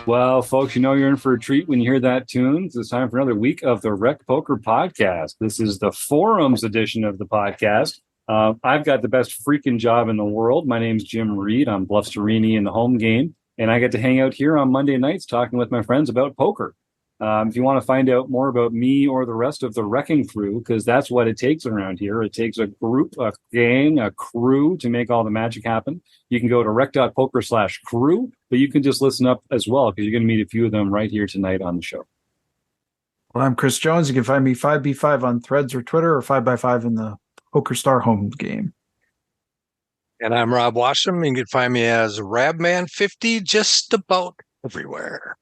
Well, folks, you know you're in for a treat when you hear that tune. It's time for another week of the Rec Poker Podcast. This is the Forums edition of the podcast. I've got the best freaking job in the world. My name's Jim Reed. I'm Bluff Serini in the home game, and I get to hang out here on Monday nights talking with my friends about poker. If you want to find out more about me or the rest of the wrecking crew, because that's what it takes around here. It takes a group, a gang, a crew to make all the magic happen. You can go to rec.poker/crew, but you can just listen up as well, because you're going to meet a few of them right here tonight on the show. Well, I'm Chris Jones. You can find me 5B5 on Threads or Twitter, or 5x5 in the PokerStar home game. And I'm Rob Washam. You can find me as Rabman50 just about everywhere.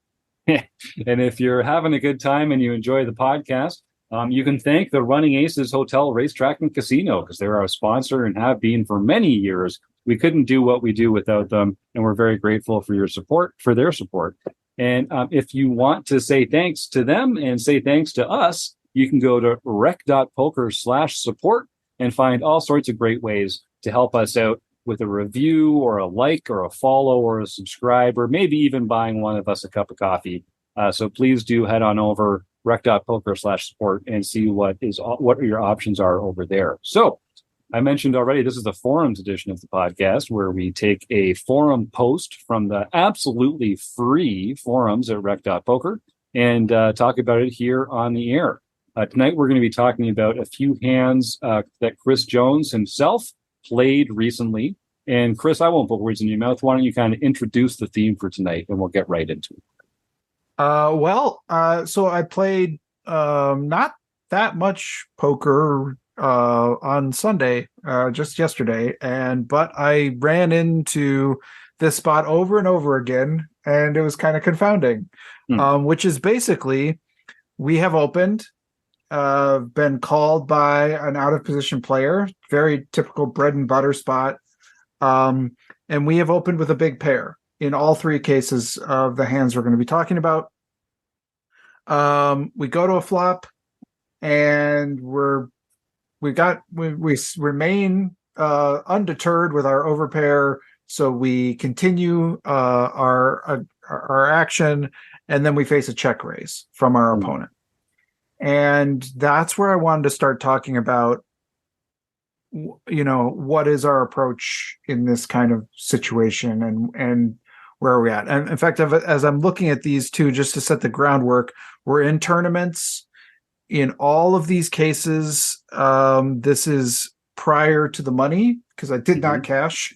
And if you're having a good time and you enjoy the podcast, you can thank the Running Aces Hotel, Racetrack, and Casino, because they're our sponsor and have been for many years. We couldn't do what we do without them, and we're very grateful for your support, for their support. And if you want to say thanks to them and say thanks to us, you can go to rec.poker/support and find all sorts of great ways to help us out with a review or a like or a follow or a subscribe, or maybe even buying one of us a cup of coffee. So please do head on over rec.poker/support and see what your options are over there. So I mentioned already, this is the forums edition of the podcast, where we take a forum post from the absolutely free forums at rec.poker and talk about it here on the air. Tonight, we're going to be talking about a few hands that Chris Jones himself played recently. And Chris, I won't put words in your mouth. Why don't you kind of introduce the theme for tonight, and we'll get right into it. So I played not that much poker on Sunday, just yesterday, but I ran into this spot over and over again, and it was kind of confounding. Which is basically, we have opened, been called by an out of position player, very typical bread and butter spot, and we have opened with a big pair in all three cases of the hands we're going to be talking about. We go to a flop, and we remain undeterred with our overpair, so we continue our action, and then we face a check raise from our opponent. And that's where I wanted to start talking about, what is our approach in this kind of situation, and where are we at? And in fact, as I'm looking at these two, just to set the groundwork, we're in tournaments. In all of these cases, this is prior to the money, because I did not cash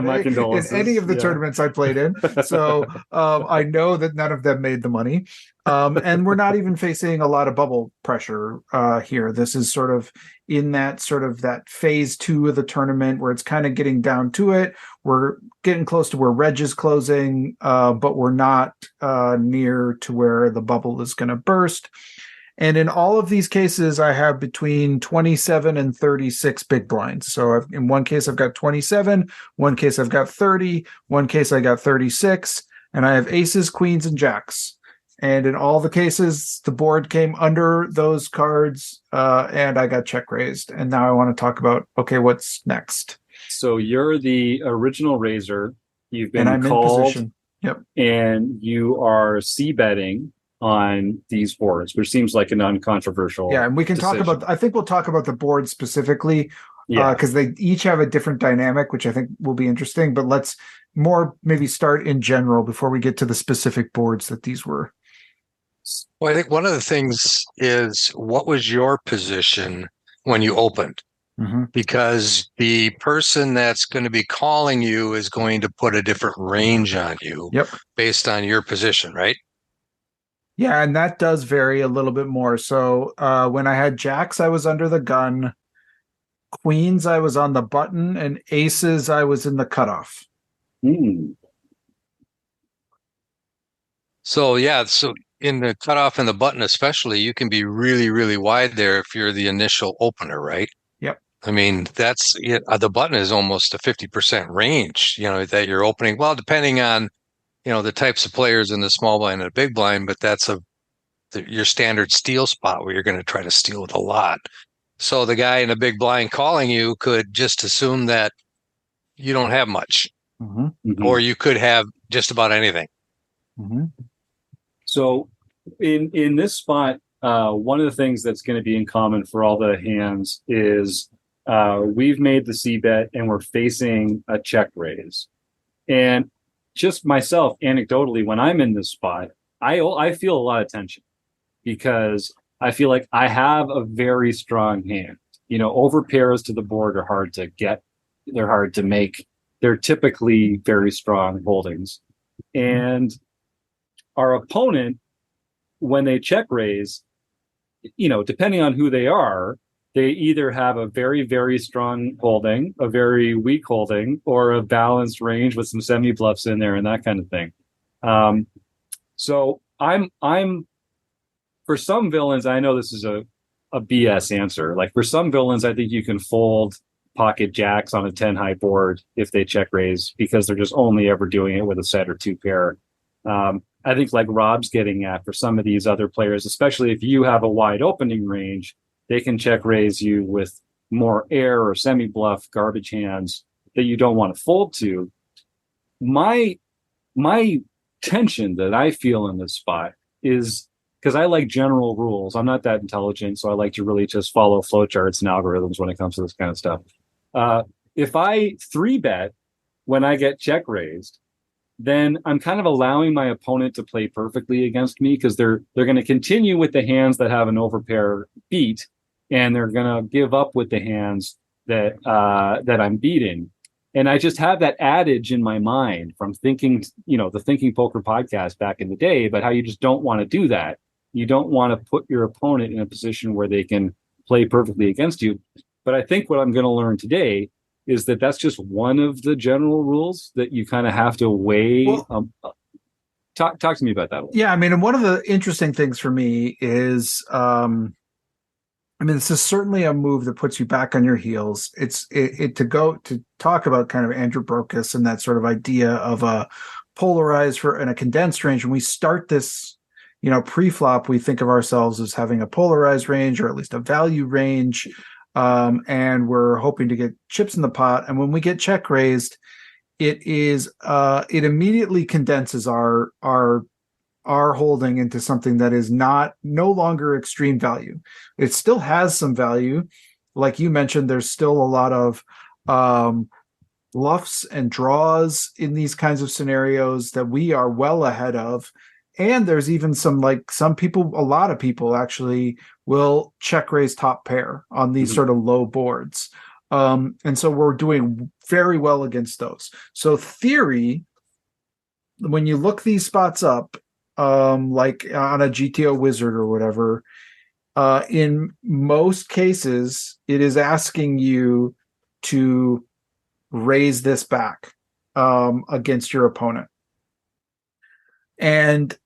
My condolences. in any of the tournaments I played in. So I know that none of them made the money. And we're not even facing a lot of bubble pressure here. This is sort of in that phase 2 of the tournament, where it's kind of getting down to it. We're getting close to where Reg is closing, but we're not near to where the bubble is going to burst. And in all of these cases, I have between 27 and 36 big blinds. So in one case, I've got 27. One case, I've got 30. One case, I got 36. And I have aces, queens, and jacks. And in all the cases, the board came under those cards, and I got check raised. And now I want to talk about, okay, what's next? So you're the original raiser. You've been and I'm called, in position. Yep. And you are c-betting on these boards, which seems like an uncontroversial. Yeah, and we can decision. talk about, I think we'll talk about the board specifically, because they each have a different dynamic, which I think will be interesting. But let's maybe start in general before we get to the specific boards that these were. Well, I think one of the things is, what was your position when you opened? Mm-hmm. Because the person that's going to be calling you is going to put a different range on you based on your position, right? Yeah, and that does vary a little bit more. So when I had jacks, I was under the gun. Queens, I was on the button. And aces, I was in the cutoff. So, in the cutoff and the button especially, you can be really, really wide there if you're the initial opener, right? Yep. I mean, that's the button is almost a 50% range, that you're opening. Well, depending on the types of players in the small blind and the big blind, but that's your standard steal spot where you're going to try to steal with a lot. So the guy in a big blind calling you could just assume that you don't have much, or you could have just about anything. So in this spot, one of the things that's going to be in common for all the hands is we've made the C bet and we're facing a check raise. And just myself, anecdotally, when I'm in this spot, I feel a lot of tension because I feel like I have a very strong hand. Overpairs to the board are hard to get. They're hard to make. They're typically very strong holdings. And our opponent, when they check raise, depending on who they are, they either have a very, very strong holding, a very weak holding, or a balanced range with some semi bluffs in there and that kind of thing. So I'm for some villains, I know this is a BS answer. Like for some villains, I think you can fold pocket jacks on a 10 high board if they check raise because they're just only ever doing it with a set or two pair. I think like Rob's getting at for some of these other players, especially if you have a wide opening range, they can check raise you with more air or semi bluff garbage hands that you don't want to fold to. My tension that I feel in this spot is because I like general rules. I'm not that intelligent, so I like to really just follow flowcharts and algorithms when it comes to this kind of stuff. If I 3-bet when I get check raised, then I'm kind of allowing my opponent to play perfectly against me because they're going to continue with the hands that have an overpair beat, and they're going to give up with the hands that I'm beating. And I just have that adage in my mind from thinking, the Thinking Poker podcast back in the day, about how you just don't want to do that. You don't want to put your opponent in a position where they can play perfectly against you. But I think what I'm going to learn today is that that's just one of the general rules that you kind of have to weigh. Well, talk to me about that. Yeah, I mean, and one of the interesting things for me is, this is certainly a move that puts you back on your heels. It's to talk about kind of Andrew Brokus and that sort of idea of a polarized and a condensed range. When we start this, pre-flop, we think of ourselves as having a polarized range or at least a value range. And we're hoping to get chips in the pot. And when we get check raised, it immediately condenses our holding into something that is no longer extreme value. It still has some value. Like you mentioned, there's still a lot of bluffs and draws in these kinds of scenarios that we are well ahead of. And there's even a lot of people actually will check raise top pair on these sort of low boards. And so we're doing very well against those. So theory, when you look these spots up, like on a GTO wizard or whatever, in most cases, it is asking you to raise this back against your opponent. And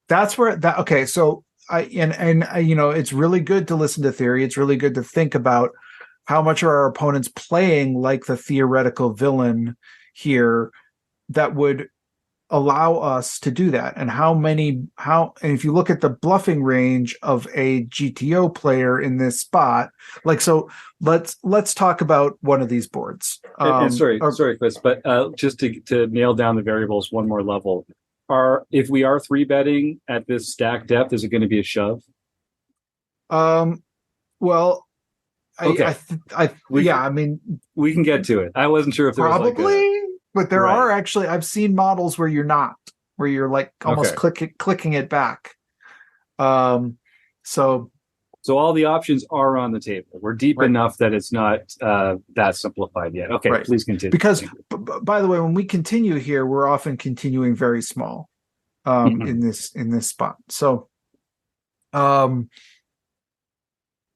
that's where okay. So it's really good to listen to theory. It's really good to think about how much are our opponents playing like the theoretical villain here that would allow us to do that, and and if you look at the bluffing range of a GTO player in this spot, let's talk about one of these boards. Sorry, Chris, but just to nail down the variables one more level, if we are 3-betting at this stack depth, is it going to be a shove? Well, okay. We can get to it. I wasn't sure if there was but there are actually, I've seen models where you're like almost clicking it back. So all the options are on the table. We're deep enough that it's not that simplified yet. Okay, please continue. Because, by the way, when we continue here, we're often continuing very small in this spot. So, I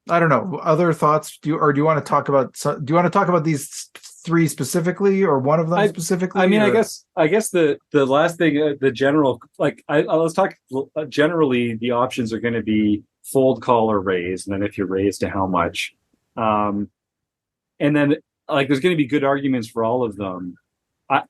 don't know. Other thoughts? Do you want to talk about these three specifically, or one of them specifically? I mean, I guess the last thing, the general, let's talk generally. The options are going to be fold, call, or raise, and then if you raise, to how much. And then like there's going to be good arguments for all of them. I,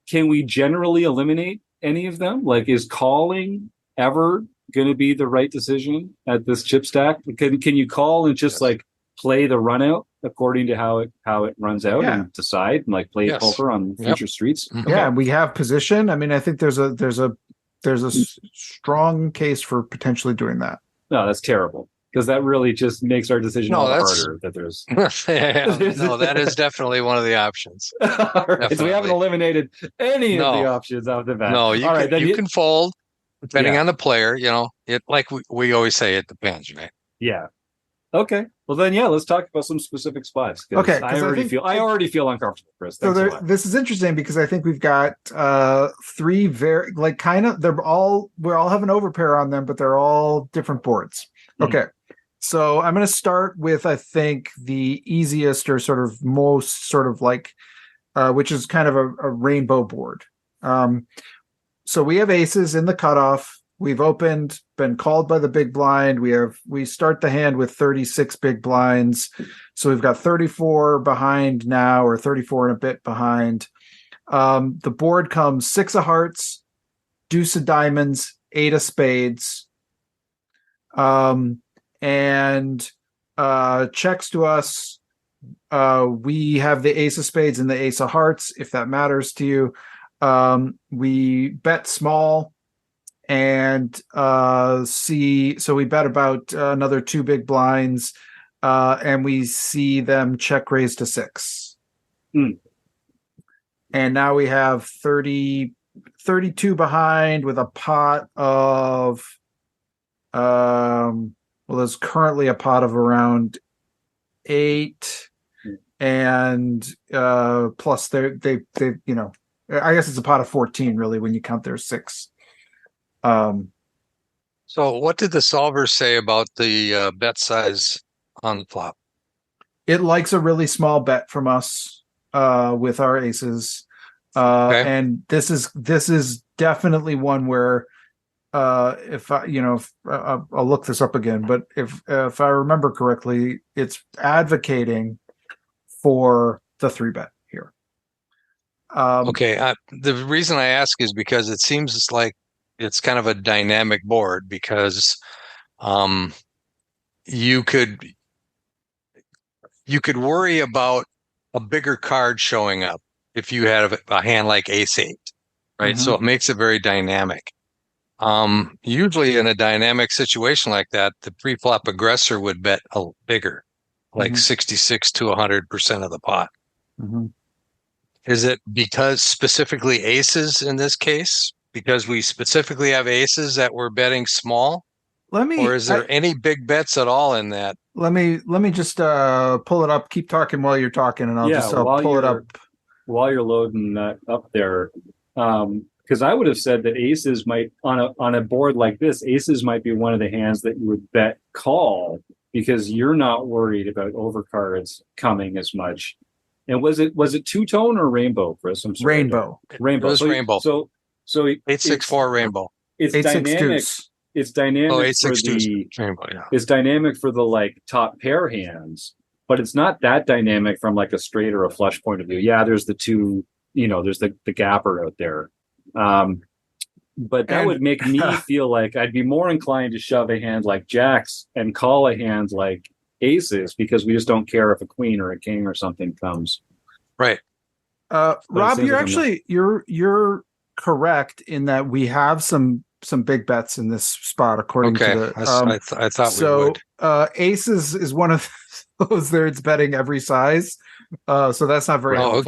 can we generally eliminate any of them? Like, is calling ever going to be the right decision at this chip stack? Can you call and just like play the run out according to how it runs out and decide and like play poker on future streets? Yeah, we have position. I mean, I think there's a strong case for potentially doing that. No, that's terrible. Because that really just makes our decision harder. That there's no, that is definitely one of the options. Right, so we haven't eliminated any of the options out of the bat. No, you can fold depending on the player. You know, it like we always say, it depends, right? Yeah. Okay. Well, then, let's talk about some specific spots. Okay. I already feel uncomfortable, Chris. So this is interesting because I think we've got three very we all have an overpair on them, but they're all different boards. Okay. So I'm going to start with, I think, the easiest or sort of most sort of like, which is kind of a rainbow board. So we have aces in the cutoff. We've opened, been called by the big blind. We start the hand with 36 big blinds. So we've got 34 behind now, or 34 and a bit behind. The board comes 6 of hearts, deuce of diamonds, 8 of spades. And checks to us. We have the ace of spades and the ace of hearts, if that matters to you. We bet small and so we bet about another 2 big blinds, and we see them check raise to 6. And now we have 32 behind with a pot of there's currently a pot of around 8, and plus they you know, I guess it's a pot of 14 really when you count their 6. So what did the solver say about the bet size on the flop? It likes a really small bet from us with our aces, and this is definitely one where if I, I'll look this up again, but if I remember correctly, it's advocating for the 3-bet here. The reason I ask is because it seems like it's kind of a dynamic board, because you could worry about a bigger card showing up if you had a hand like ace-8, right? So it makes it very dynamic. Usually in a dynamic situation like that, the pre-flop aggressor would bet a bigger, like 66 to 100% of the pot. Is it because specifically aces in this case? Because we specifically have aces that we're betting small? Or is there any big bets at all in that? Let me just pull it up. Keep talking while you're talking, and I'll pull it up while you're loading that up there. Because I would have said that aces might, on a board like this, aces might be one of the hands that you would bet call, because you're not worried about overcards coming as much. And was it two-tone or rainbow, Chris? I'm sorry. Rainbow. Rainbow. It was rainbow. So 8-6-4 rainbow. It's dynamic. It's dynamic. 8-6-2 rainbow. Yeah. It's dynamic for the like top pair hands, but it's not that dynamic from like a straight or a flush point of view. Yeah, there's the two. There's the gapper out there. But that would make me feel like I'd be more inclined to shove a hand like jacks and call a hand like aces, because we just don't care if a queen or a king or something comes. Right. Rob, you're correct in that we have some big bets in this spot, according to the. I thought we would. Aces is one of those there. It's betting every size, so that's not very helpful.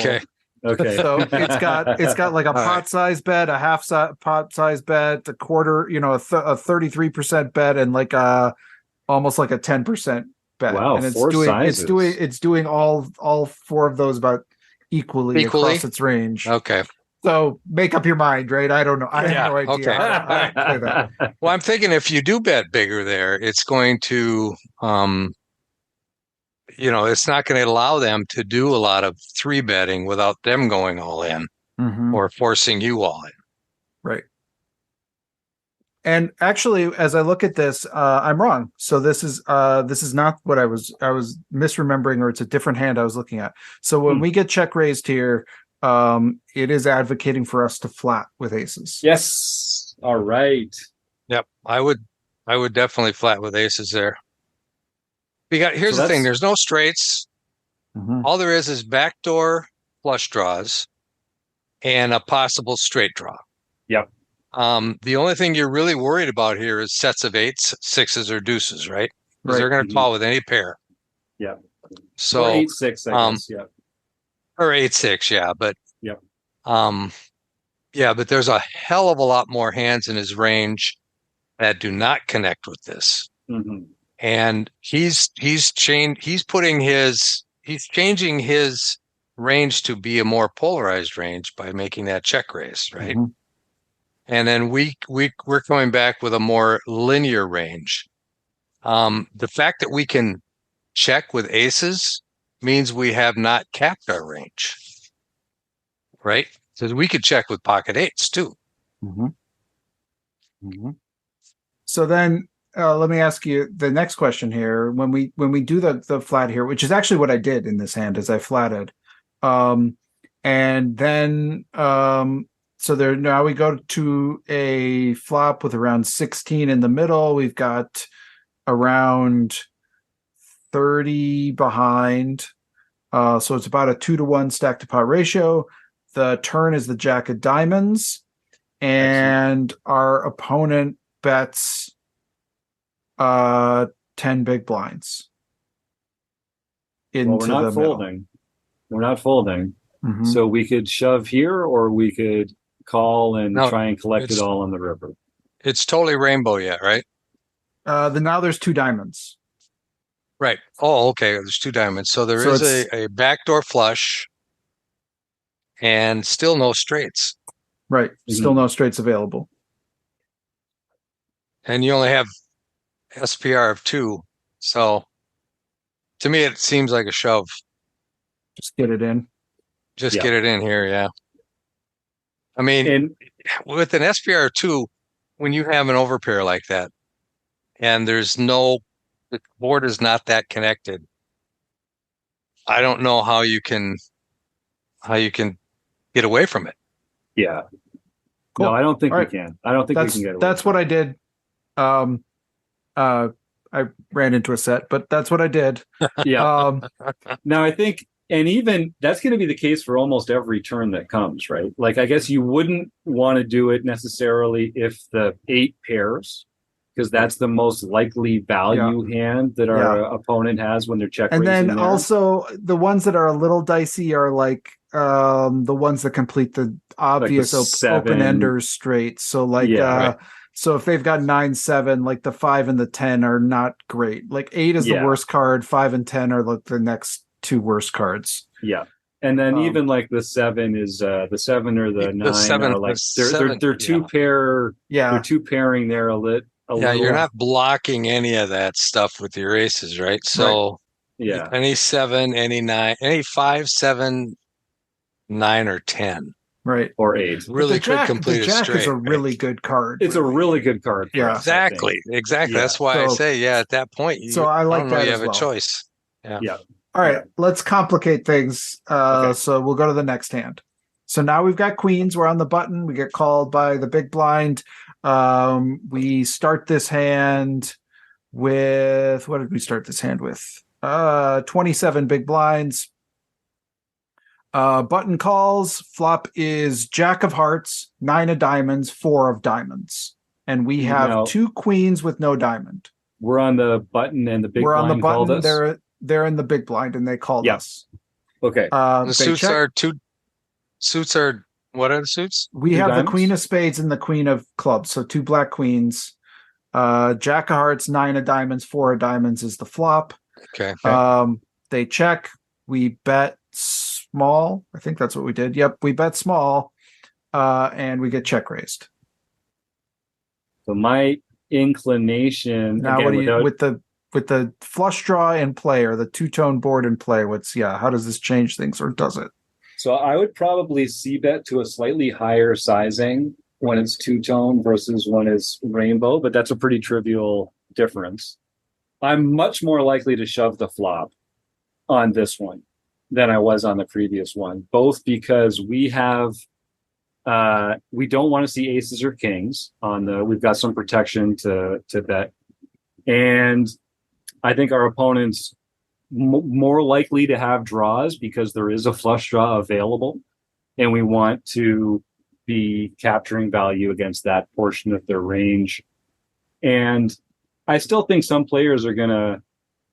Okay. So it's got like a pot size bet, a half pot size bet, a quarter, a 33% bet, and like almost like a 10% bet. Wow, and it's doing all 4 of those about equally across its range. Okay. So make up your mind, right? I don't know. I have no idea. Okay. I play that. Well, I'm thinking if you do bet bigger there, it's going to it's not going to allow them to do a lot of 3-betting without them going all in or forcing you all in. Right. And actually, as I look at this, I'm wrong. So this is not what I was misremembering, or it's a different hand I was looking at. So when we get check raised here, it is advocating for us to flat with aces. Yes. All right. Yep. I would definitely flat with aces there. Here's the thing, there's no straights. Mhm. All there is backdoor flush draws and a possible straight draw. Yep. The only thing you're really worried about here is sets of eights, sixes, or deuces, right? Because Right. they're going to call with any pair. Yeah. So or 8-6, I guess. Yeah. Or 8-6, yeah. But Yep. yeah, but there's a hell of a lot more hands in his range that do not connect with this. Mm-hmm. And he's changing his range to be a more polarized range by making that check raise, right? Mhm. And then we're coming back with a more linear range. The fact that we can check with aces means we have not capped our range, right? So we could check with pocket eights too. Mm-hmm. Mm-hmm. So then let me ask you the next question here. When we do the flat here, which is actually what I did in this hand, is I flatted, and then so there now we go to a flop with around 16 in the middle. We've got around 30 behind, so it's about a 2-to-1 stack to pot ratio. The turn is the jack of diamonds, and our opponent bets 10 big blinds into Well, we're not the folding. middle. We're not folding. Mhm. So we could shove here, or we could call and No, try and collect it all on the river. It's totally rainbow yet, right? Now there's 2 diamonds. Right. Oh, okay. There's 2 diamonds. So there is a backdoor flush and still no straights. Right. Still no straights available. And you only have SPR of 2. So to me, it seems like a shove. Just get it in. Just get it in here. Yeah. I mean, with an SPR of 2, when you have an overpair like that and the board is not that connected, I don't know how you can get away from it. Yeah. Cool. No, I don't think we can. I don't think we can get away. That's what I did. I ran into a set, but that's what I did. Yeah. Now I think, and even that's going to be the case for almost every turn that comes, right? Like, I guess you wouldn't want to do it necessarily if the 8 pairs, because that's the most likely value hand that our opponent has when they're check raising. And then also the ones that are a little dicey are like the ones that complete the obvious like open-enders straight. So like so if they've got 9-7, like the 5 and the 10 are not great. Like 8 is the worst card, 5 and 10 are like the next 2 worst cards. Yeah. And then even like the 7 is the 7 or the 9 are like they're 2 pair. Yeah. They're 2 pairing there a little. You're not blocking any of that stuff with your aces, right? So any 7, any 9, any 5, 7, 9, or 10. Right. Or 8. Really could complete the jack straight. is a really good card. It's a really good card. Yeah. Exactly. That's why I say, at that point, I like that you as have a choice. Yeah. All right, let's complicate things. So we'll go to the next hand. So now we've got queens. We're on the button. We get called by the big blind. We start this hand with, what did we start this hand with? 27 big blinds. Button calls. Flop is jack of hearts, 9 of diamonds, 4 of diamonds. And we have 2 queens with no diamond. We're on the button and the big blind. We're on the button. They're in the big blind and they called us. Okay. The suits are 2. Suits are, what are the suits? We have the queen of spades and the queen of clubs. So 2 black queens. Jack of hearts, 9 of diamonds, 4 of diamonds is the flop. Okay. They check. We bet small. I think that's what we did. Yep. We bet small. And we get check raised. So my inclination now, again, what do you with the flush draw in play or the 2-tone board in play? How does this change things, or does it? So I would probably c bet to a slightly higher sizing when it's two-tone versus when it's rainbow, but that's a pretty trivial difference. I'm much more likely to shove the flop on this one than I was on the previous one, both because we don't want to see aces or kings we've got some protection to bet. And I think our opponent's more likely to have draws because there is a flush draw available. And we want to be capturing value against that portion of their range. And I still think some players are going to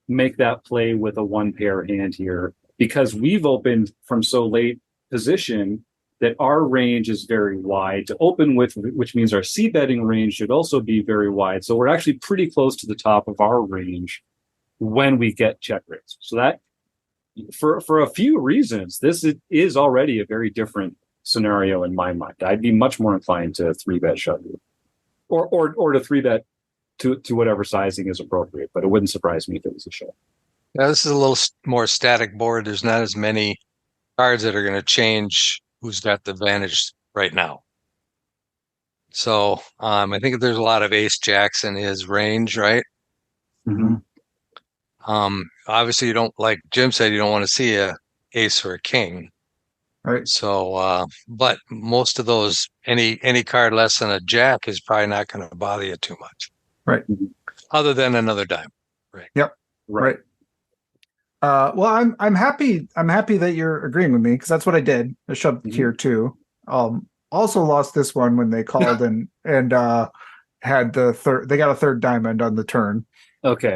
make that play with a one pair hand here because we've opened from so late position that our range is very wide to open with, which means our C betting range should also be very wide. So we're actually pretty close to the top of our range when we get check raise. So that for a few reasons, this is already a very different scenario in my mind. I'd be much more inclined to 3-bet shove you or to 3-bet to whatever sizing is appropriate, but it wouldn't surprise me if it was a shove. Yeah, this is a little more static board. There's not as many cards that are going to change who's got the advantage right now. So I think there's a lot of ace jacks in his range, right? Mm-hmm. Obviously, you don't, like Jim said, you don't want to see a ace or a king. Right. So, but most of those, any card less than a jack is probably not going to bother you too much. Right. Other than another dime. Right. Yep. Right. Well, I'm happy that you're agreeing with me because that's what I did. I shoved here too. Also lost this one when they called and had the third. They got a third diamond on the turn. Okay.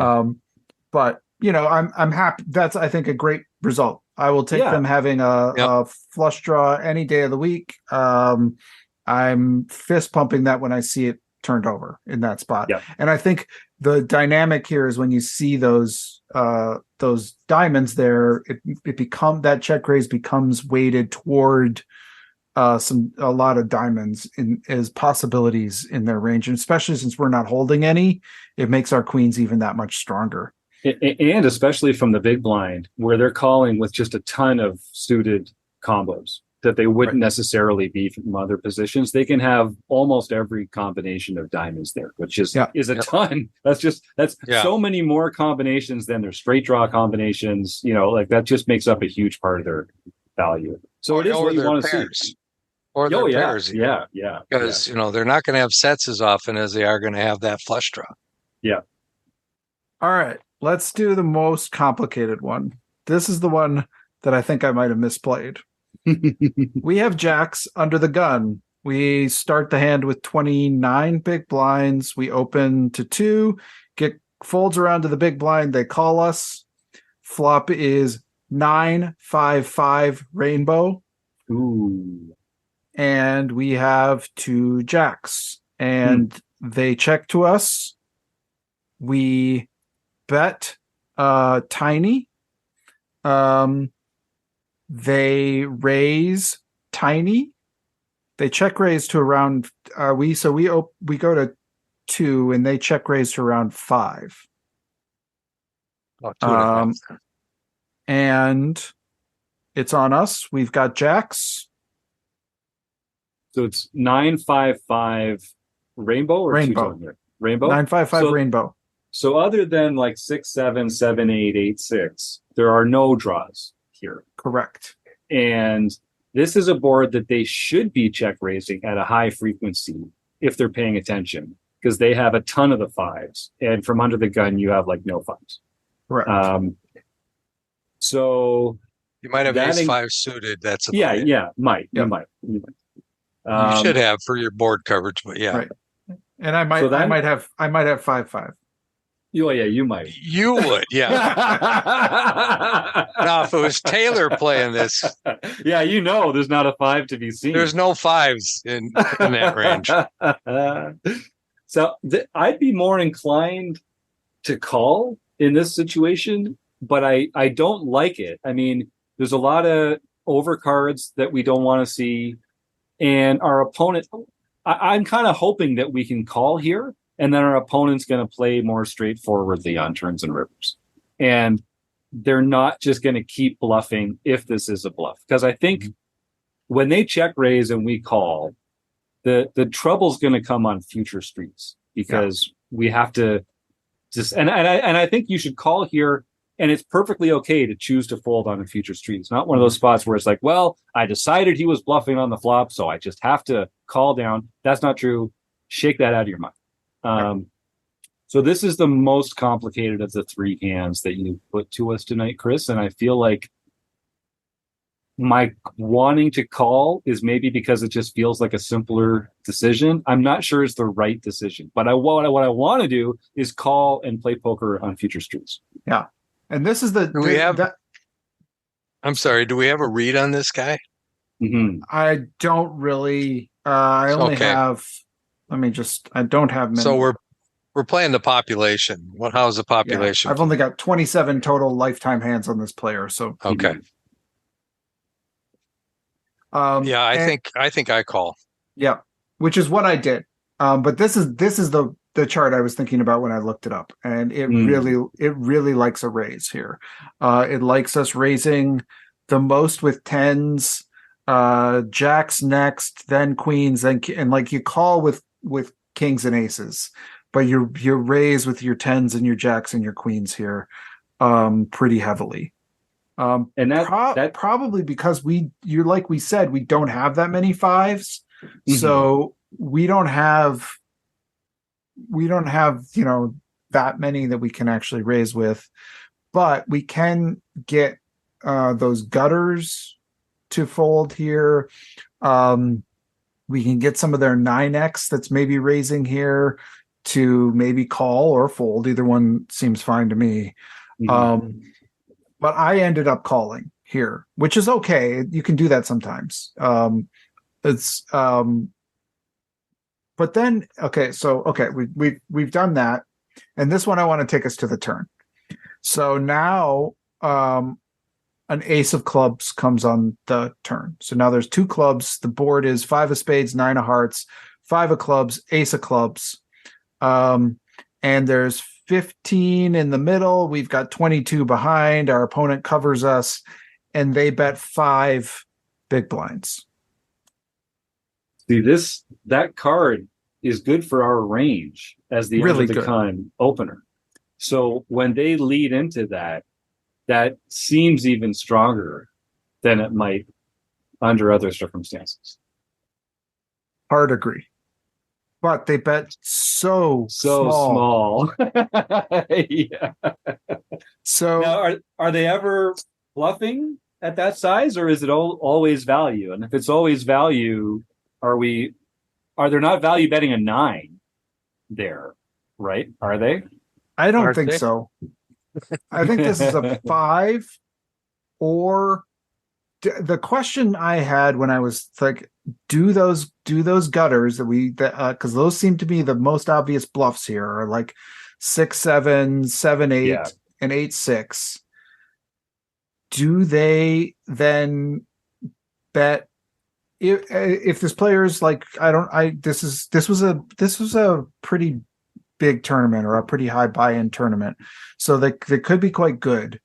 But I'm happy. That's, I think, a great result. I will take them having a flush draw any day of the week. I'm fist pumping that when I see it turned over in that spot. Yep. And I think the dynamic here is when you see those diamonds there, that check raise becomes weighted toward a lot of diamonds as possibilities in their range, and especially since we're not holding any, it makes our queens even that much stronger. And especially from the big blind, where they're calling with just a ton of suited combos that they wouldn't necessarily be from other positions. They can have almost every combination of diamonds there, which is a ton. That's so many more combinations than their straight draw combinations. Like that just makes up a huge part of their value. So it is what you want to see. Or their pairs. Yeah. Because, they're not going to have sets as often as they are going to have that flush draw. Yeah. All right. Let's do the most complicated one. This is the one that I think I might have misplayed. We have jacks under the gun. We start the hand with 29 big blinds. We open to 2, folds around to the big blind. They call us. Flop is 9-5-5 rainbow. Ooh. And we have 2 jacks. And they check to us. We bet tiny. They raise tiny. They check raise to around we go to 2 and they check raise to around 5. And it's on us. We've got jacks. So it's 9-5-5 rainbow or rainbow. Rainbow? 9-5-5 rainbow. So other than like 6-7, 7-8, 8-6, there are no draws here. Correct. And this is a board that they should be check raising at a high frequency if they're paying attention, because they have a ton of the 5s. And from under the gun, you have like no 5s. Correct. So you might have ace-5 suited. That's might. You might. You should have for your board coverage, but right. And I might have 5-5. Oh yeah, you might. You would, yeah. Now, if it was Taylor playing this, there's not a 5 to be seen. There's no 5s in that range. So I'd be more inclined to call in this situation, but I don't like it. I mean, there's a lot of overcards that we don't want to see, and our opponent. I'm kind of hoping that we can call here. And then our opponent's going to play more straightforwardly on turns and rivers. And they're not just going to keep bluffing if this is a bluff. Because I think when they check raise and we call, The trouble's going to come on future streets because we have to just I think you should call here, and it's perfectly okay to choose to fold on a future street. It's not one of those spots where it's like, well, I decided he was bluffing on the flop, so I just have to call down. That's not true. Shake that out of your mind. So this is the most complicated of the three hands that you put to us tonight, Chris, and I feel like my wanting to call is maybe because it just feels like a simpler decision. I'm not sure it's the right decision, but what I want to do is call and play poker on future streets. Yeah. And this is I'm sorry, do we have a read on this guy? Mm-hmm. I don't really, I only have, I don't have many. So we're playing the population. How's the population? I've only got 27 total lifetime hands on this player. So, okay. I think I call. Yeah, which is what I did. But this is the chart I was thinking about when I looked it up, and it really likes a raise here. It likes us raising the most with tens, jacks next, then queens, and like you call with kings and aces, but you raise with your tens and your jacks and your queens here, pretty heavily. And that probably because you're like we said, we don't have that many fives, so we don't have that many that we can actually raise with, but we can get those gutters to fold here. We can get some of their 9x that's maybe raising here to maybe call or fold. Either one seems fine to me. But I ended up calling here, which is okay. You can do that sometimes. But then, we've done that. And this one, I want to take us to the turn. So now an ace of clubs comes on the turn. So now there's two clubs. The board is 5 of spades, 9 of hearts, 5 of clubs, ace of clubs. And there's 15 in the middle. We've got 22 behind. Our opponent covers us, and they bet 5 big blinds. See, that card is good for our range as the end of the gun opener. So when they lead into that seems even stronger than it might under other circumstances. Hard agree. But they bet so small. Yeah. So now, are they ever bluffing at that size, or is it always value? And if it's always value, are there not value betting a 9 there? Right? Are they? I don't think so. I think this is a 5, or the question I had when I was like, do those gutters because those seem to be the most obvious bluffs here are like 6-7, 7-8, and 8-6. Do they then bet if this player's like this was a pretty big tournament or a pretty high buy-in tournament, so they could be quite good.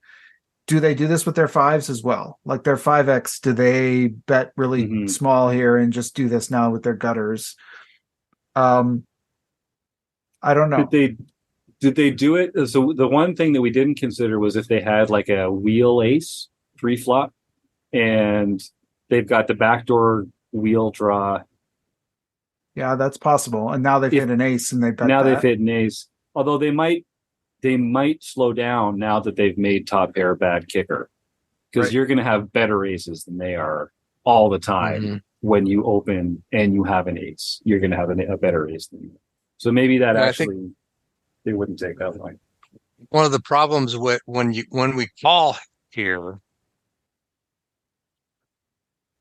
Do they do this with their 5s as well? Like their 5x, do they bet really small here and just do this now with their gutters? I don't know. Did they do it? So the one thing that we didn't consider was if they had like a wheel ace pre-flop and they've got the backdoor wheel draw. Yeah, that's possible. And now they've hit an ace and they've hit an ace. Although they might slow down now that they've made top pair bad kicker, because you're going to have better aces than they are all the time. When you open and you have an ace, you're going to have a better ace than you. So maybe that they wouldn't take that line. One of the problems with when we call here,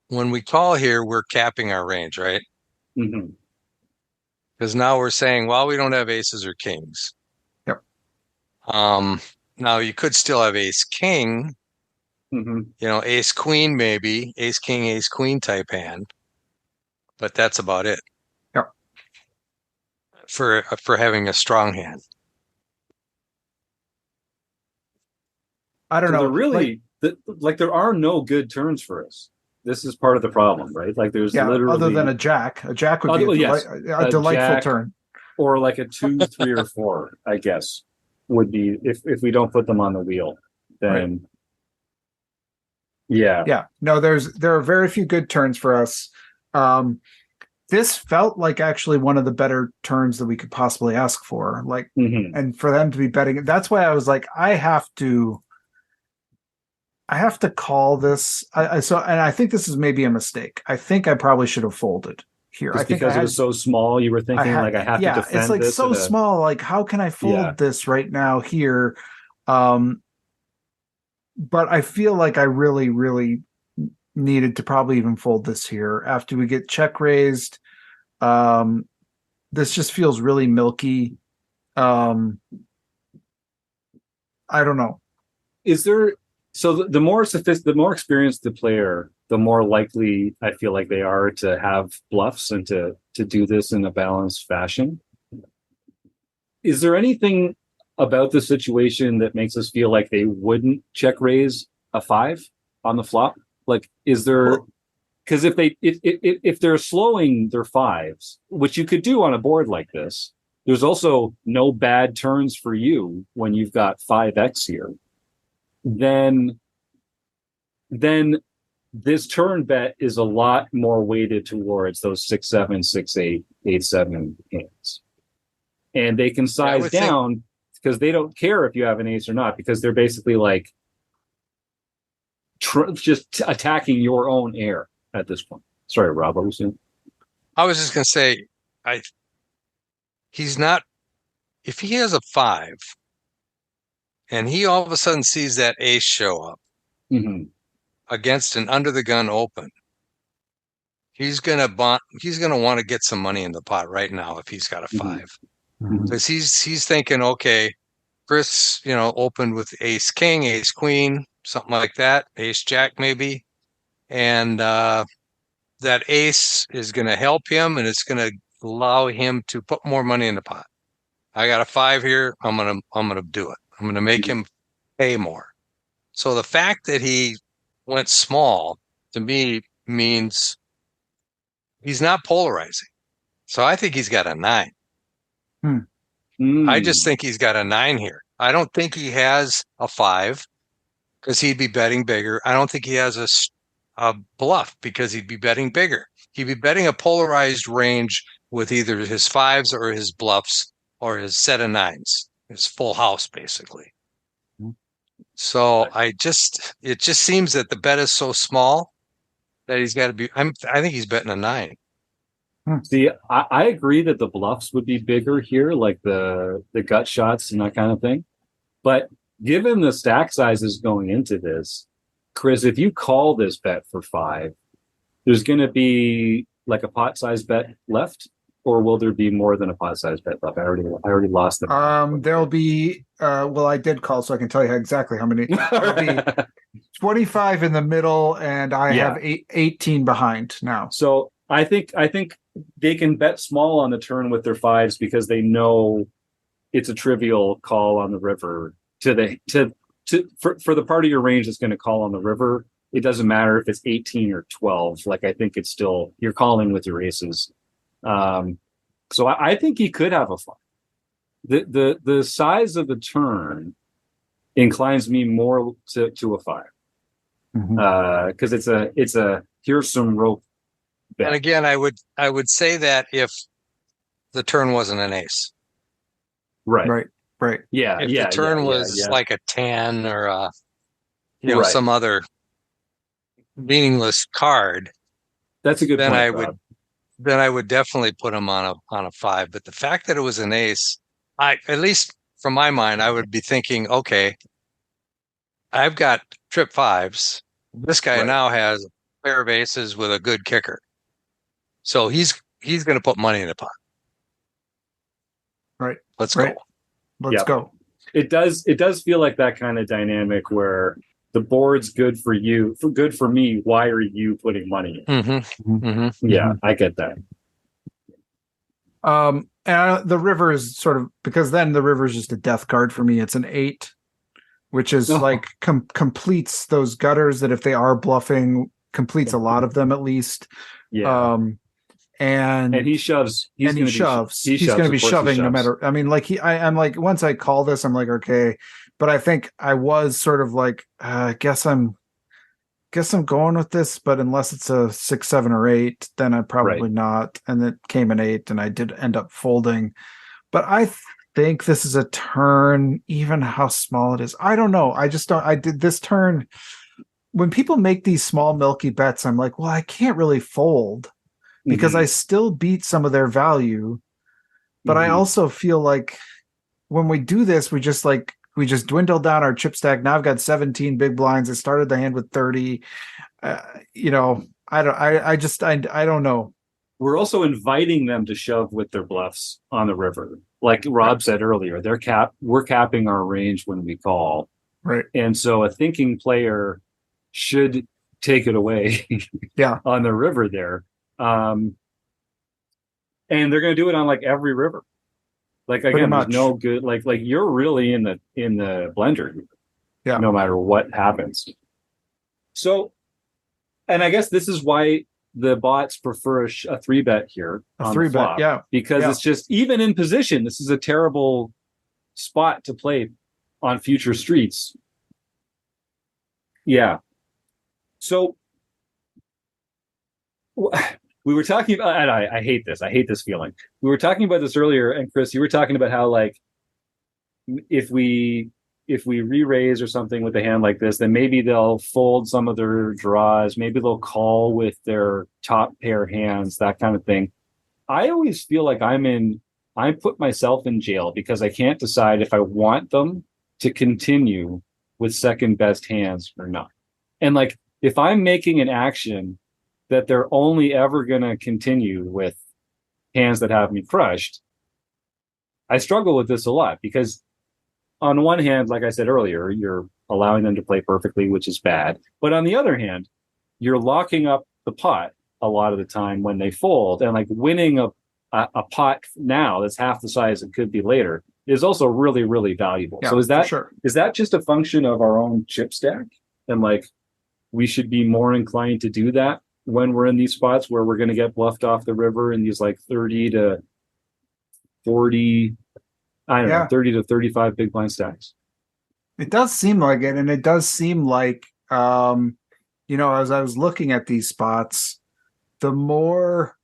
we're capping our range, right? Because now we're saying, well, we don't have aces or kings. Now you could still have ace king, ace queen, maybe ace king, ace queen type hand, but that's about it. For having a strong hand. I don't know. Really, there are no good turns for us. this is part of the problem, right? Like there's literally other than a jack would be a delightful jack, turn, or like a 2, 3, or 4, I guess, would be if we don't put them on the wheel, then no, there are very few good turns for us. This felt like actually one of the better turns that we could possibly ask for, like, and for them to be betting. That's why I was like, I have to call this. And I think this is maybe a mistake. I think I probably should have folded here. Just because it was so small, you were thinking I have to defend it's like this so small. Like, how can I fold this right now here? But I feel like I really, really needed to probably even fold this here after we get check raised. This just feels really milky. I don't know. Is there the more experienced the player, the more likely I feel like they are to have bluffs and to do this in a balanced fashion. Is there anything about the situation that makes us feel like they wouldn't check raise a 5 on the flop? Like, is there? Because if they're slowing their 5s, which you could do on a board like this, there's also no bad turns for you when you've got 5x here. Then this turn bet is a lot more weighted towards those 6, 7, 6, 8, 8, 7 hands, and they can size down because they don't care if you have an ace or not, because they're basically like just attacking your own air at this point. Sorry, Rob, what was you? I was just going to say, he's not, if he has a 5 and he all of a sudden sees that ace show up against an under the gun open, he's going to want to get some money in the pot right now if he's got a 5. Because he's thinking, okay, Chris, opened with ace king, ace queen, something like that, ace jack maybe. And that ace is going to help him, and it's going to allow him to put more money in the pot. I got a 5 here. I'm gonna do it. I'm gonna make him pay more. So the fact that he went small to me means he's not polarizing. So I think he's got a 9. I just think he's got a 9 here. I don't think he has a 5 because he'd be betting bigger. I don't think he has a bluff because he'd be betting bigger. He'd be betting a polarized range with either his 5s or his bluffs or his set of 9s, his full house basically. So it just seems that the bet is so small that he's got to be. I think he's betting a 9. See, I agree that the bluffs would be bigger here, like the gut shots and that kind of thing. But given the stack sizes going into this, Chris, if you call this bet for 5, there's going to be like a pot size bet left, or will there be more than a pot size bet left? I already lost them. There'll be. I did call, so I can tell you exactly how many. There'll be 25 in the middle, and I have 18 behind now. So I think they can bet small on the turn with their 5s because they know it's a trivial call on the river for the part of your range that's going to call on the river. It doesn't matter if it's 18 or 12. Like, I think it's still, you're calling with your aces. So I think he could have a 5. The size of the turn inclines me more to a 5. Because it's a here's some rope bet. And again, I would say that if the turn wasn't an ace. Right. Yeah. If the turn was like a 10 or some other meaningless card, that's a good point. Then I would definitely put him on a 5. But the fact that it was an ace, at least from my mind, I would be thinking, okay, I've got trip 5s. This guy now has a pair of aces with a good kicker. So he's going to put money in the pot. Right. Let's go. Let's go. It does feel like that kind of dynamic where the board's good for you, good for me. Why are you putting money in? Yeah, I get that. And the river is sort of, because then the river is just a death card for me. It's an 8, which is like completes those gutters that if they are bluffing completes a lot of them at least. Yeah. And he shoves. He's going to be shoving no matter. I mean, like I'm like, once I call this, I'm like, okay. But I think I was sort of like, I guess I'm going with this, but unless it's a 6, 7, or 8, then I probably not. And it came an 8, and I did end up folding. But I think this is a turn, even how small it is. I don't know. I just don't. I did this turn. When people make these small milky bets, I'm like, well, I can't really fold because I still beat some of their value. But I also feel like when we do this, we just dwindle down our chip stack. Now I've got 17 big blinds. I started the hand with 30. I don't know. We're also inviting them to shove with their bluffs on the river. Like Rob said earlier, we're capping our range when we call. Right. And so a thinking player should take it away on the river there. And they're going to do it on like every river. Like, again, there's no good, like you're really in the blender, no matter what happens. So, and I guess this is why the bots prefer a 3-bet here. A 3-bet, because it's just, even in position, this is a terrible spot to play on future streets. Yeah. So we were talking about, and I hate this. I hate this feeling. We were talking about this earlier, and Chris, you were talking about how, like, if we re-raise or something with a hand like this, then maybe they'll fold some of their draws. Maybe they'll call with their top pair hands, that kind of thing. I always feel like I put myself in jail because I can't decide if I want them to continue with second best hands or not. And like, if I'm making an action that they're only ever going to continue with hands that have me crushed, I struggle with this a lot because on one hand, like I said earlier, you're allowing them to play perfectly, which is bad. But on the other hand, you're locking up the pot a lot of the time when they fold, and like winning a pot now that's half the size it could be later is also really, really valuable. Yeah, so is that just a function of our own chip stack? And like, we should be more inclined to do that when we're in these spots where we're going to get bluffed off the river in these like 30 to 40, I don't know, 30 to 35 big blind stacks. It does seem like it. And it does seem like, as I was looking at these spots, the more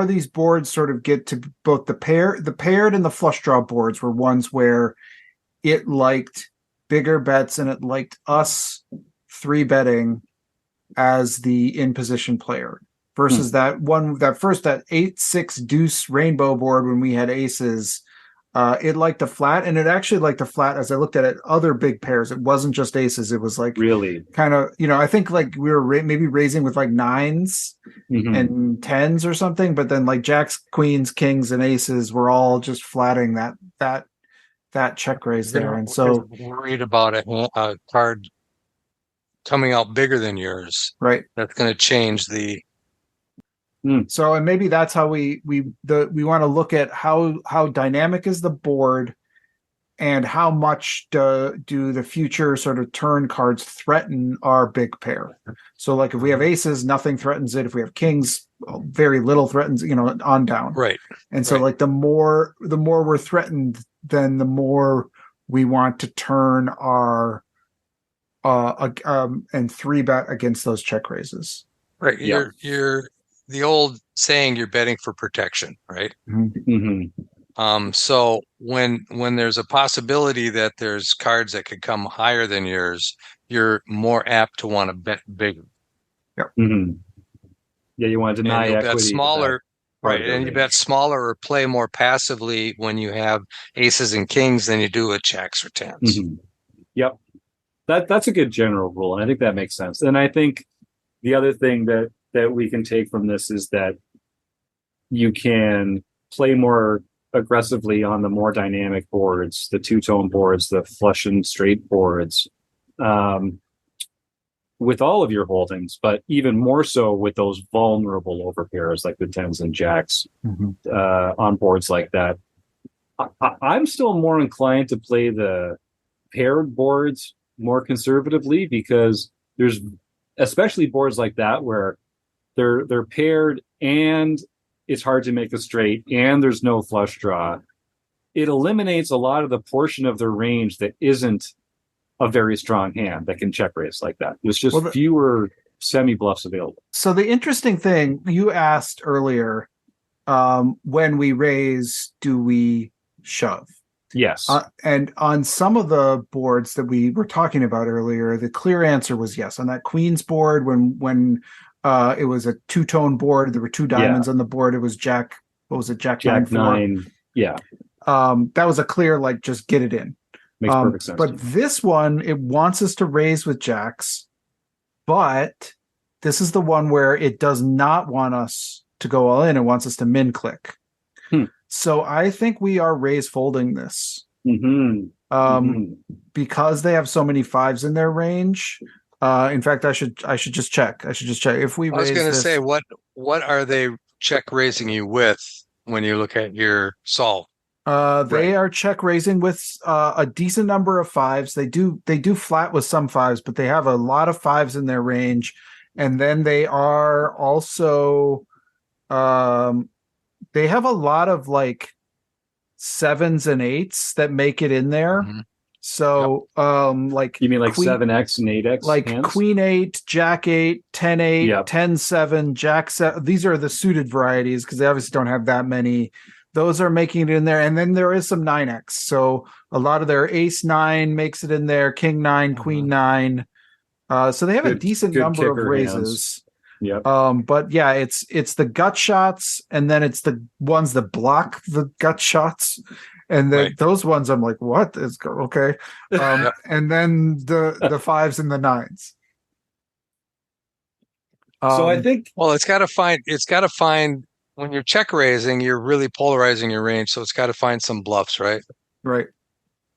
these boards sort of get to both the paired and the flush draw boards were ones where it liked bigger bets and it liked us 3-betting as the in position player versus that 8-6 deuce rainbow board when we had aces. It liked the flat, and it actually liked the flat as I looked at it. Other big pairs, it wasn't just aces. It was like really kind of, I think like we were maybe raising with like 9s and 10s or something, but then like jacks, queens, kings, and aces were all just flatting that check raise there. And so worried about a card coming out bigger than yours, right? That's going to change the. So, and maybe that's how we want to look at how dynamic is the board, and how much do the future sort of turn cards threaten our big pair. So, like if we have aces, nothing threatens it. If we have kings, very little threatens. On down. Right. And so, like the more we're threatened, then the more we want to turn our and 3-bet against those check raises. Right. Yeah. You're the old saying, you're betting for protection, right? So when there's a possibility that there's cards that could come higher than yours, you're more apt to want to bet bigger. Yep. Yeah, you want to deny equity. Bet smaller, right? And you bet smaller or play more passively when you have aces and kings than you do with jacks or 10s. Yep. That's a good general rule, and I think that makes sense. And I think the other thing that we can take from this is that you can play more aggressively on the more dynamic boards, the two-tone boards, the flush and straight boards, with all of your holdings, but even more so with those vulnerable overpairs like the 10s and jacks on boards like that. I'm still more inclined to play the paired boards more conservatively because there's especially boards like that where they're paired and it's hard to make a straight and there's no flush draw. It eliminates a lot of the portion of their range that isn't a very strong hand that can check raise like that. There's just fewer semi bluffs available. So the interesting thing you asked earlier, when we raise, do we shove? Yes. And on some of the boards that we were talking about earlier, the clear answer was yes. On that Queen's board, when it was a two-tone board, there were two diamonds on the board. It was Jack. What was it? Jack 9-4. Yeah. That was a clear, like, just get it in. Makes perfect sense. But this one, it wants us to raise with jacks, but this is the one where it does not want us to go all in. It wants us to min click. So I think we are raise folding this. Because they have so many fives in their range. In fact, I should just check. If we raise, I was going to say, what are they check raising you with when you look at your solve? They are check raising with a decent number of fives. They do flat with some fives, but they have a lot of fives in their range. And then they are also they have a lot of like 7s and 8s that make it in there. So like, you mean like 7x and 8x, like hands? Queen 8, Jack 8, 10 8, 10-7, Jack 7. These are the suited varieties because they obviously don't have that many. Those are making it in there. And then there is some 9x. So a lot of their ace 9 makes it in there, king 9, queen 9. So they have a decent number of raises. Yeah. But yeah, it's the gut shots, and then it's the ones that block the gut shots. And then those ones I'm like, what is okay? And then the 5s and the 9s. So I think it's got to find when you're check raising, you're really polarizing your range. So it's got to find some bluffs, right? Right.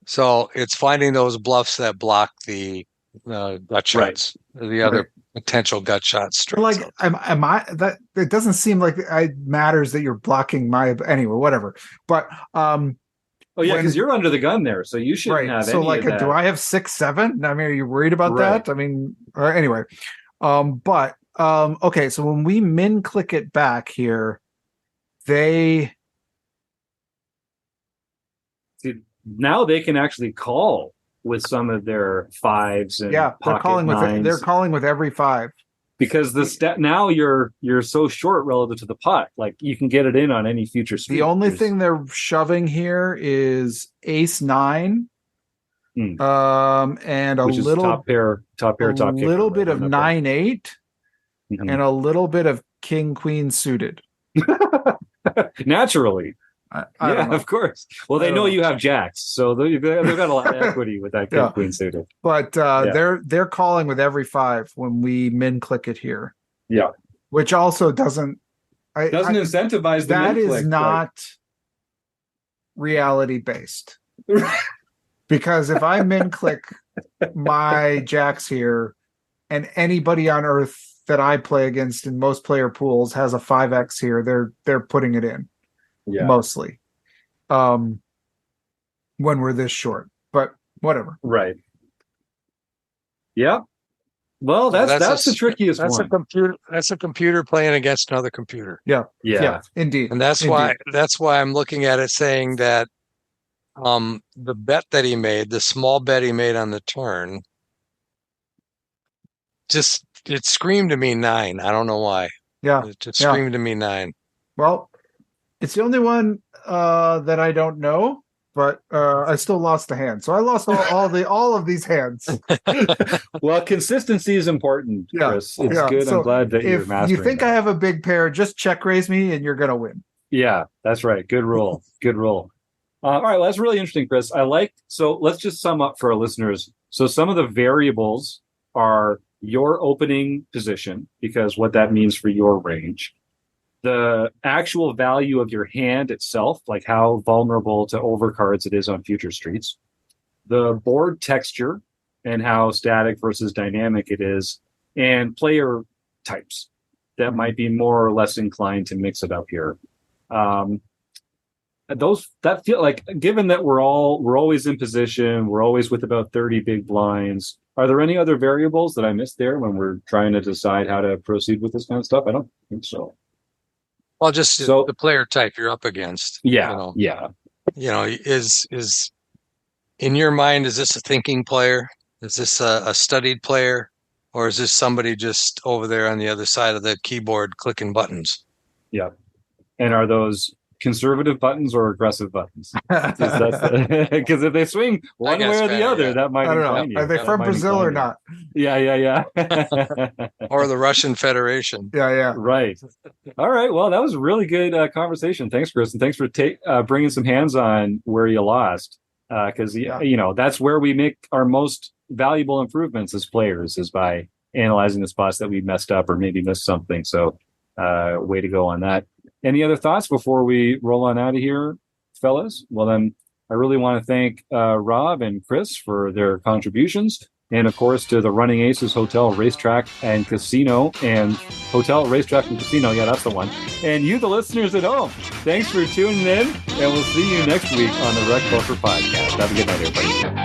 So it's finding those bluffs that block the gut shots, the other potential gut shots. Like, am I that? It doesn't seem like it matters that you're blocking my anyway. Whatever. But oh yeah, because you're under the gun there, so you shouldn't have any. So like, of that. Do I have 6, 7? I mean, are you worried about that? I mean, anyway. But okay. So when we min click it back here, now they can actually call with some of their 5s and they're calling with every 5 because now you're so short relative to the pot. Like you can get it in on any future street. The only thing they're shoving here is ace 9, and a which little top pair, a little bit of 9-8, and a little bit of king queen suited. Naturally. I don't know. Of course. Well, they know you have jacks, so they've got a lot of equity with that king queen suited. But they're calling with every 5 when we min click it here. Yeah, which also doesn't incentivize the that min is click, not reality based. Because if I min click my jacks here, and anybody on earth that I play against in most player pools has a 5x here, they're putting it in. Mostly when we're this short, but whatever. Right. Yeah. Well, that's the trickiest one. That's a computer playing against another computer. Yeah, indeed. And that's why I'm looking at it saying that the bet that he made, the small bet he made on the turn, it screamed to me 9. I don't know why. Yeah. It just screamed to me 9. Well, it's the only one that I don't know, but I still lost the hand. So I lost all of these hands. Well, consistency is important, Chris. It's good. So I'm glad that you're mastering. If you think I have a big pair, just check raise me and you're going to win. Yeah, that's right. Good rule. Good rule. All right. Well, that's really interesting, Chris. So let's just sum up for our listeners. So some of the variables are your opening position, because what that means for your range. The actual value of your hand itself, like how vulnerable to overcards it is on future streets, the board texture and how static versus dynamic it is, and player types that might be more or less inclined to mix it up here. that feel like, given that we're always in position, we're always with about 30 big blinds. Are there any other variables that I missed there when we're trying to decide how to proceed with this kind of stuff? I don't think so. Well, just the player type you're up against. Yeah. Is in your mind, is this a thinking player? Is this a studied player? Or is this somebody just over there on the other side of the keyboard clicking buttons? Yeah. And are those conservative buttons or aggressive buttons? Because if they swing one way or the other, that might incline you. Are they from Brazil or not? Yeah. Or the Russian Federation. Yeah. Right. All right. Well, that was a really good conversation. Thanks, Chris. And thanks for bringing some hands on where you lost. Because, that's where we make our most valuable improvements as players, is by analyzing the spots that we messed up or maybe missed something. So way to go on that. Any other thoughts before we roll on out of here, fellas? Well, then I really want to thank Rob and Chris for their contributions. And of course, to the Running Aces Hotel, Racetrack and Casino, and Hotel, Racetrack and Casino. Yeah, that's the one. And you, the listeners at home, thanks for tuning in. And we'll see you next week on the Rec Buffer Podcast. Have a good night, everybody.